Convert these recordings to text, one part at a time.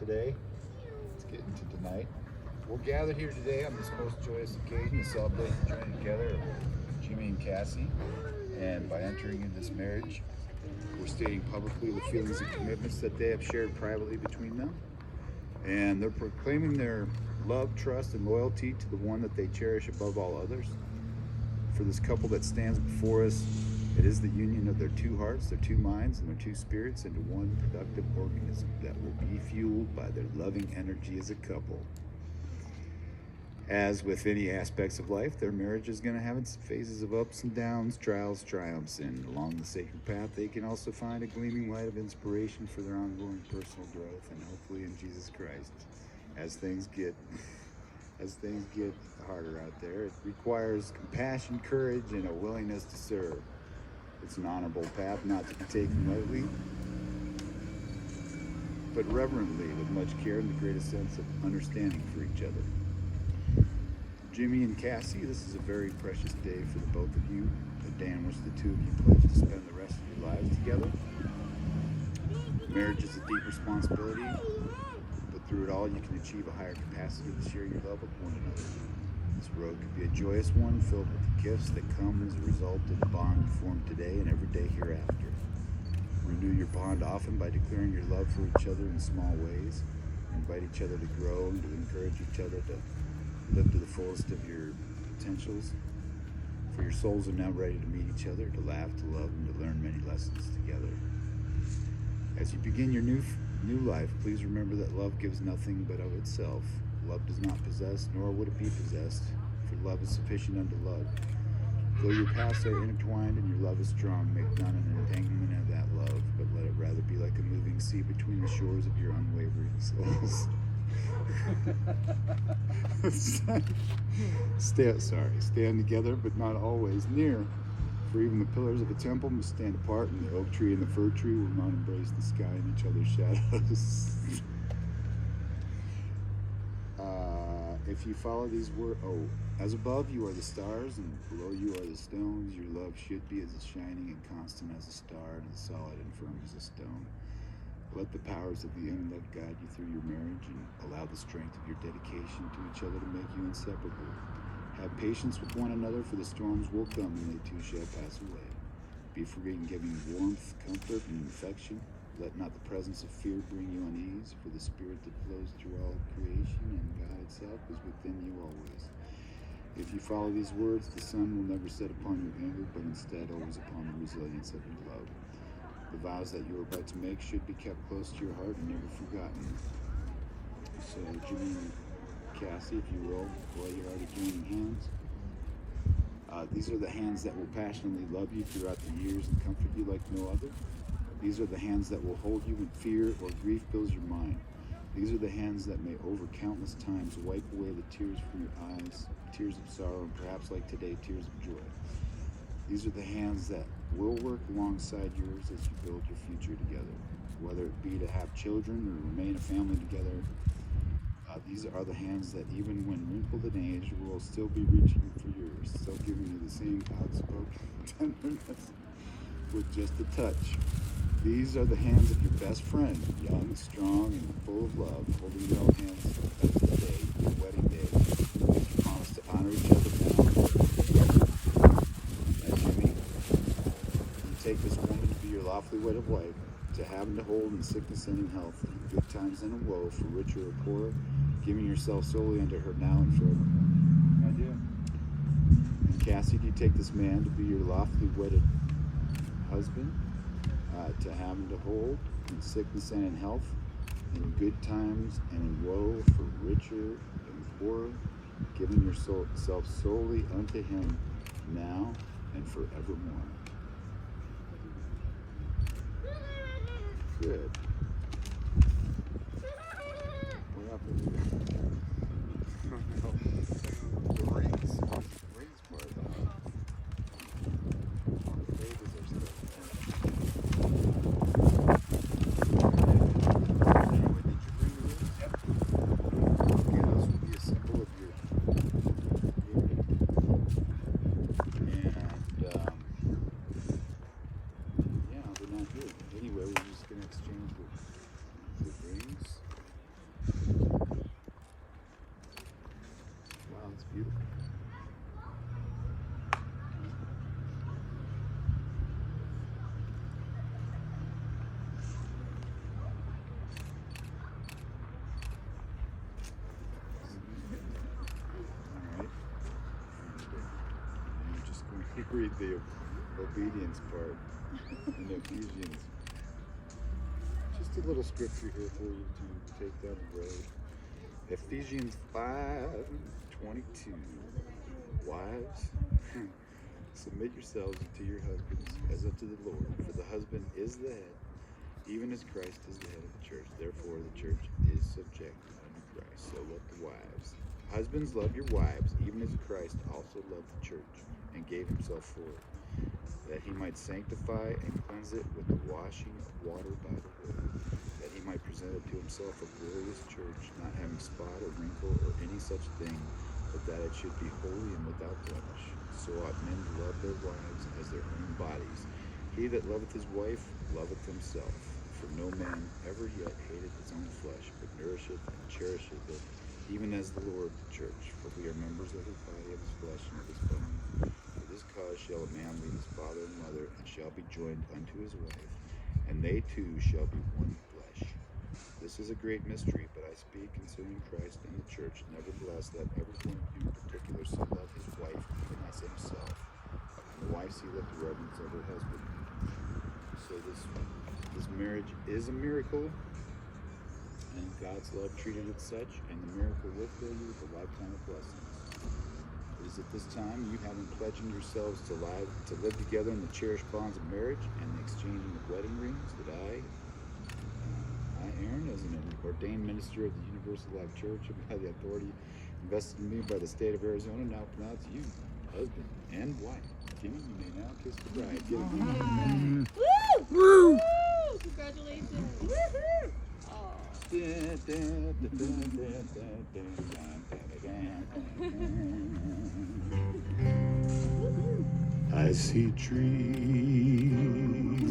today. Let's get into tonight. We're gathered here today on this most joyous occasion to celebrate the journey together of Jimmy and Cassie. And by entering into this marriage, we're stating publicly the feelings and commitments that they have shared privately between them. And they're proclaiming their love, trust, and loyalty to the one that they cherish above all others. For this couple that stands before us, it is the union of their two hearts, their two minds, and their two spirits into one productive organism that will be fueled by their loving energy as a couple. As with any aspects of life, their marriage is going to have its phases of ups and downs, trials, triumphs, and along the sacred path, they can also find a gleaming light of inspiration for their ongoing personal growth, and hopefully in Jesus Christ. As things get harder out there, it requires compassion, courage, and a willingness to serve. It's an honorable path not to be taken lightly, but reverently with much care and the greatest sense of understanding for each other. Jimmy and Cassie, this is a very precious day for the both of you. Dan which the two of you pledge to spend the rest of your lives together. Marriage is a deep responsibility, but through it all you can achieve a higher capacity to share your love with one another. This road could be a joyous one filled with the gifts that come as a result of the bond you form today and every day hereafter. Renew your bond often by declaring your love for each other in small ways. Invite each other to grow and to encourage each other to live to the fullest of your potentials. For your souls are now ready to meet each other, to laugh, to love, and to learn many lessons together. As you begin your new life, please remember that love gives nothing but of itself. Love does not possess, nor would it be possessed, for love is sufficient unto love. Though your paths are intertwined and your love is strong, make none an entanglement of that love, but let it rather be like a moving sea between the shores of your unwavering souls. Stand together, but not always near. For even the pillars of a temple must stand apart, and the oak tree and the fir tree will not embrace the sky and each other's shadows. If you follow these words, as above you are the stars, and below you are the stones, your love should be as shining and constant as a star, and as solid and firm as a stone. Let the powers of the intellect guide you through your marriage, and allow the strength of your dedication to each other to make you inseparable. Have patience with one another, for the storms will come, and they too shall pass away. Be free in giving warmth, comfort, and affection. Let not the presence of fear bring you unease, for the spirit that flows through all creation and God itself is within you always. If you follow these words, the sun will never set upon your anger, but instead always upon the resilience of your love. The vows that you are about to make should be kept close to your heart and never forgotten. So, Jimmy and Cassie, if you will, while you're already joining hands. These are the hands that will passionately love you throughout the years and comfort you like no other. These are the hands that will hold you when fear or grief fills your mind. These are the hands that may over countless times wipe away the tears from your eyes, tears of sorrow, and perhaps like today, tears of joy. These are the hands that will work alongside yours as you build your future together, whether it be to have children or remain a family together. These are the hands that even when wrinkled in age will still be reaching for yours, still giving you the same outspoken tenderness with just a touch. These are the hands of your best friend, young, strong, and full of love, holding your own hands as the day, your wedding day, as you promise to honor each other now. And Jimmy, you take this woman to be your lawfully wedded wife, to have and to hold in sickness and in health, in good times and in woe, for richer or poorer, giving yourself solely unto her now and forever. I do. And Cassie, do you take this man to be your lawfully wedded husband, to have and to hold in sickness and in health, in good times and in woe, for richer and poorer, giving yourself solely unto him now and forevermore? Good. What happened? The rings. Rings part. The babies are still. Anyway, did you bring the rings? Yep. Okay, those will be a symbol of your union. And yeah, they're not here. Anyway, we're just gonna exchange the read the obedience part in Ephesians. Just a little scripture here for you to take down the road. Ephesians 5:22. Wives, submit yourselves to your husbands as unto the Lord, for the husband is the head, even as Christ is the head of the church. Therefore, the church is subject unto Christ. So let the wives. Husbands, love your wives, even as Christ also loved the church and gave himself for it, that he might sanctify and cleanse it with the washing of water by the word, that he might present it to himself a glorious church, not having spot or wrinkle or any such thing, but that it should be holy and without blemish. So ought men to love their wives as their own bodies. He that loveth his wife loveth himself. For no man ever yet hated his own flesh, but nourisheth and cherisheth it, even as the Lord the church. For we are members of his body, of his flesh, and of his bone. For this cause shall a man leave his father and mother, and shall be joined unto his wife, and they two shall be one flesh. This is a great mystery, but I speak concerning Christ and the church. Nevertheless, let every one of you in particular so love his wife even as himself, and the wife see let the reverence of her husband. So this marriage is a miracle, and God's love treated it such, and the miracle will fill you with a lifetime of blessings. It is at this time you having pledging yourselves to live together in the cherished bonds of marriage and the exchanging of wedding rings, that I, Aaron, as an ordained minister of the Universal Life Church and by the authority invested in me by the state of Arizona, now pronounce you husband and wife. Jimmy, you may now kiss the bride. Get it. Woo! Woo! Congratulations! Woohoo! I see trees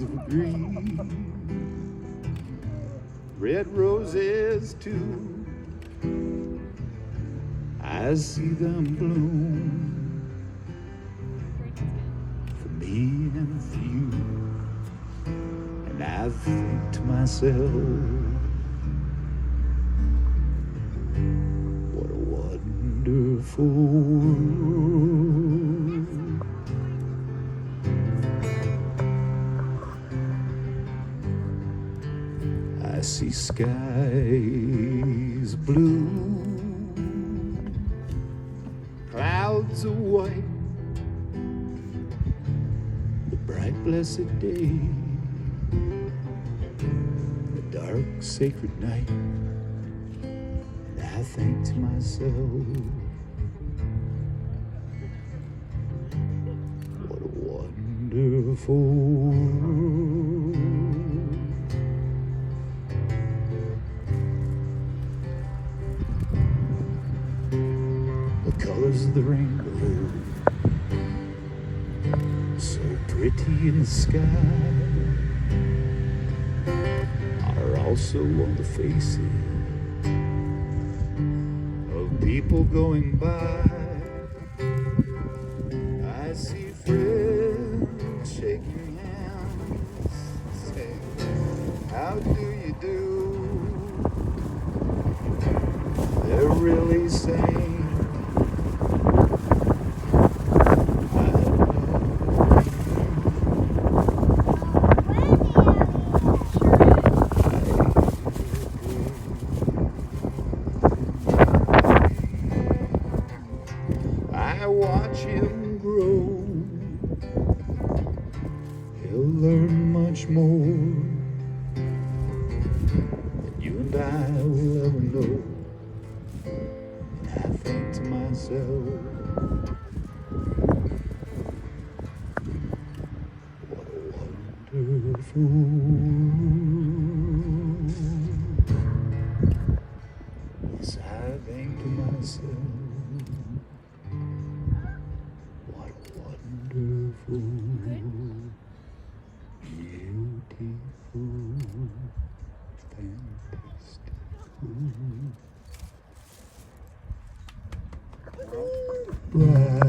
of green, red roses too. I see them bloom for me and for you. And I think to myself, what a wonderful world. I see skies blue, clouds of white, the bright blessed day, the dark sacred night. And I think to myself, what a wonderful world. The colors of the rainbow, so pretty in the sky, are also on the faces of people going by. I see friends shaking hands, saying, how do you do? They're really saying, I watch him grow. He'll learn much more than you and I will ever know. And I think to myself, what a wonderful world. Yes, I think to myself, what a wonderful, beautiful, fantastic world.